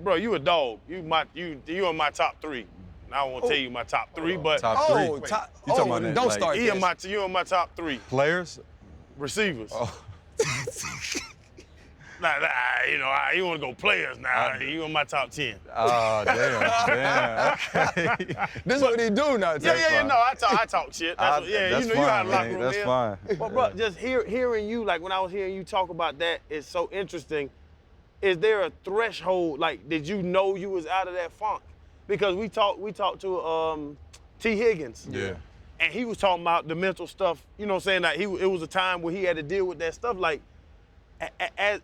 bro, you a dog. You in my top 3. I don't want to tell you my top 3, but top 3. You talking about that, don't like, start you this. in my top 3 Players? receivers. Oh. Nah, you want to go players now. You in my top 10. Oh, damn, okay. This is what he do now. Yeah, no, I talk shit. That's that's you fine, got a locker man. room That's here. fine. But bro, just hearing you, like when I was hearing you talk about that, is so interesting. Is there a threshold? Like, did you know you was out of that funk? Because we talked to T. Higgins. Yeah. And he was talking about the mental stuff. You know what I'm saying? That it was a time where he had to deal with that stuff. Like,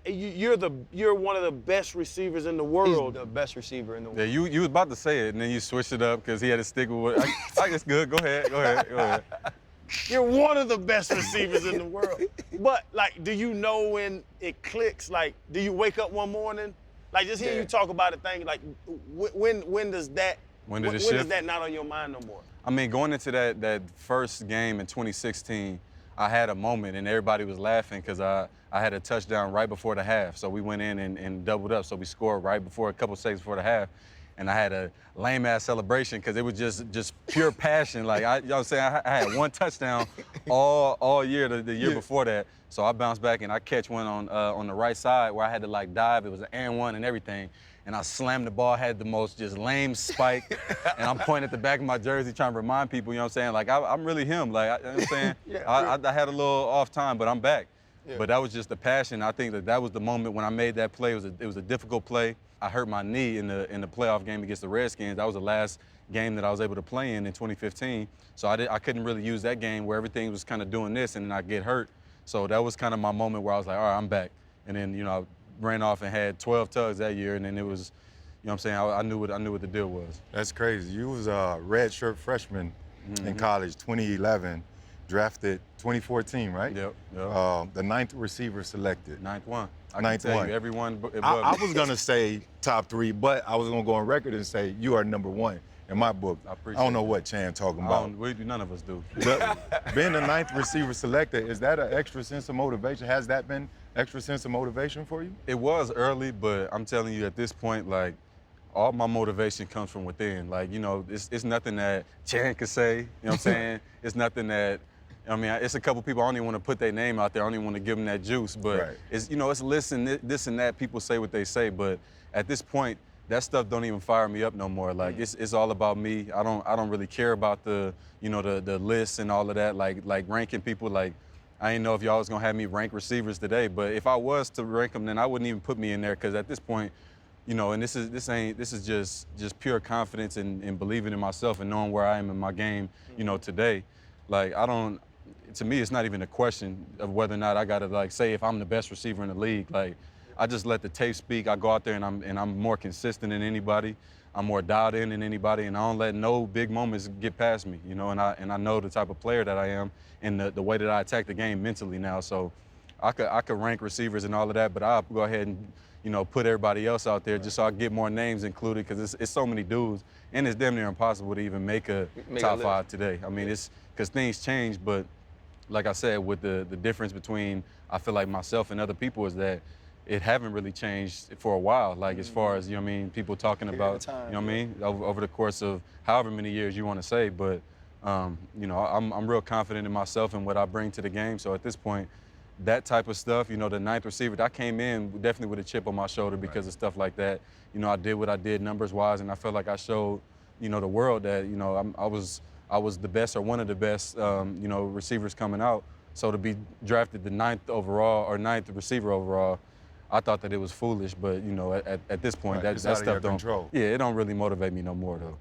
you're one of the best receivers in the world. He's the best receiver in the world. Yeah, you was about to say it, and then you switched it up because he had to stick with it. I guess good. Go ahead. You're one of the best receivers in the world. But, like, do you know when it clicks? Like, do you wake up one morning? Like, just hearing you talk about it, thing, like, when does that is that not on your mind no more? I mean, going into that first game in 2016, I had a moment, and everybody was laughing because I had a touchdown right before the half. So we went in and doubled up. So we scored right before, a couple seconds before the half. And I had a lame-ass celebration because it was just pure passion. Like, you know what I'm saying? I had one touchdown all year, the year before that. So I bounced back and I catch one on the right side where I had to, like, dive. It was an and one and everything. And I slammed the ball, had the most just lame spike. And I'm pointing at the back of my jersey trying to remind people, you know what I'm saying? Like, I'm really him. Like, you know what I'm saying? I had a little off time, but I'm back. Yeah. But that was just the passion. I think that was the moment when I made that play. It was a difficult play. I hurt my knee in the playoff game against the Redskins. That was the last game that I was able to play in 2015. So I couldn't really use that game where everything was kind of doing this and then I get hurt. So that was kind of my moment where I was like, all right, I'm back. And then, you know, I ran off and had 12 tugs that year, and then it was, you know what I'm saying, I knew what the deal was. That's crazy. You was a redshirt freshman in college, 2011, drafted 2014, right? Yep. The 9th receiver selected. Ninth one. I Ninth can tell one. you, everyone above I me. was gonna say top 3, but I was gonna go on record and say you are number 1 in my book. I don't know what Chan talking about. None of us do. Being the 9th receiver selected, is that an extra sense of motivation? Has that been extra sense of motivation for you? It was early, but I'm telling you at this point, like, all my motivation comes from within. Like, you know, it's nothing that Chan could say, you know what I'm saying? It's nothing that, I mean, it's a couple people, I don't even want to put their name out there. I don't even want to give them that juice. But it's, you know, it's listen, this and that. People say what they say. But at this point, that stuff don't even fire me up no more. Like, it's all about me. I don't really care about the, you know, the lists and all of that. Like ranking people. Like, I didn't know if y'all was gonna have me rank receivers today. But if I was to rank them, then I wouldn't even put me in there because at this point, you know, and this is just pure confidence and believing in myself and knowing where I am in my game, you know, today. Like, to me, it's not even a question of whether or not I gotta, like, say if I'm the best receiver in the league. Like, I just let the tape speak. I go out there and I'm more consistent than anybody. I'm more dialed in than anybody, and I don't let no big moments get past me, you know. And I know the type of player that I am and the way that I attack the game mentally now. So I could rank receivers and all of that, but I'll go ahead and, you know, put everybody else out there just so I get more names included because it's so many dudes, and it's damn near impossible to even make a top 5 today. I mean, it's because things change, but like I said, with the difference between I feel like myself and other people is that it haven't really changed for a while. Like, as far as, you know what I mean, people talking about, you know what I mean, over the course of however many years you want to say. But, you know, I'm real confident in myself and what I bring to the game. So at this point, that type of stuff, you know, the 9th receiver, I came in definitely with a chip on my shoulder because of stuff like that. You know, I did what I did numbers-wise, and I felt like I showed, you know, the world that, you know, I was the best or one of the best, you know, receivers coming out. So to be drafted the 9th overall or 9th receiver overall, I thought that it was foolish. But, you know, at this point, that stuff don't. Control. Yeah, it don't really motivate me no more, though.